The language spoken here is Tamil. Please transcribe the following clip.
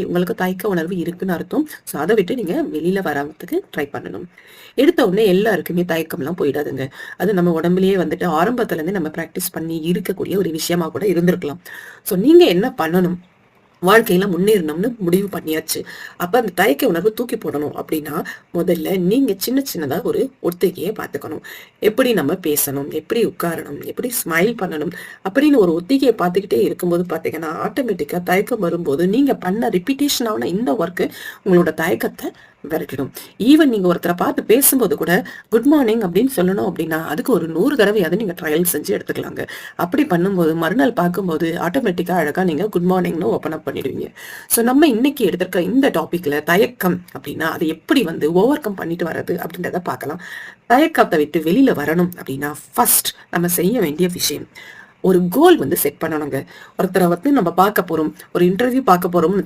உங்களுக்கு தயக்க உணர்வு இருக்குன்னு அர்த்தம். ஸோ அத விட்டு நீங்க வெளியில வரதுக்கு ட்ரை பண்ணணும். எடுத்த உடனே எல்லாருக்குமே தயக்கம்லாம் போயிடாதுங்க. அது நம்ம உடம்புலயே வந்துட்டு ஆரம்பத்துல இருந்தே நம்ம பிராக்டிஸ் பண்ணி இருக்கக்கூடிய ஒரு விஷயமா கூட இருந்திருக்கலாம். ஸோ நீங்க என்ன பண்ணணும்? வாழ்க்கையில முன்னேறணும்னு முடிவு பண்ணியாச்சு. அப்ப அந்த தயக்க உணர்வு தூக்கி போடணும் அப்படின்னா, முதல்ல நீங்க சின்ன சின்னதா ஒரு ஒத்திகைய பார்த்துக்கணும். எப்படி நம்ம பேசணும்? எப்படி உட்காரணும்? எப்படி ஸ்மைல் பண்ணணும்? அப்படின்னு ஒரு ஒத்திகைய பார்த்துக்கிட்டே இருக்கும்போது பார்த்தீங்கன்னா, ஆட்டோமேட்டிக்கா தயக்கம் வரும்போது, நீங்க பண்ண ரிப்பீட்டேஷன் ஆன இந்த ஒர்க் உங்களோட தயக்கத்த விரட்டிடும். ஈவன் நீங்க ஒருத்தர பார்த்து பேசும்போது கூட, குட் மார்னிங் அப்படின்னு சொல்லணும் அப்படின்னா, அதுக்கு ஒரு 100 தடவையாவது நீங்க ட்ரையல் செஞ்சு எடுத்துக்கலாங்க. அப்படி பண்ணும்போது, மறுநாள் பார்க்கும்போது ஆட்டோமேட்டிக்கா அழகா நீங்க குட் மார்னிங்ன்னு ஓப்பன் அப் பண்ணிடுவீங்க. ஸோ நம்ம இன்னைக்கு எடுத்திருக்க இந்த டாபிக்ல தயக்கம் அப்படின்னா, அதை எப்படி ஓவர் கம் பண்ணிட்டு வர்றது அப்படின்றத பார்க்கலாம். தயக்கத்தை விட்டு வெளியில வரணும் அப்படின்னா, ஃபர்ஸ்ட் நம்ம செய்ய வேண்டிய விஷயம், ஒரு கோல் செட் பண்ணணுங்க. ஒருத்தரை நம்ம பார்க்க போறோம், ஒரு இன்டர்வியூ பார்க்க போறோம்னு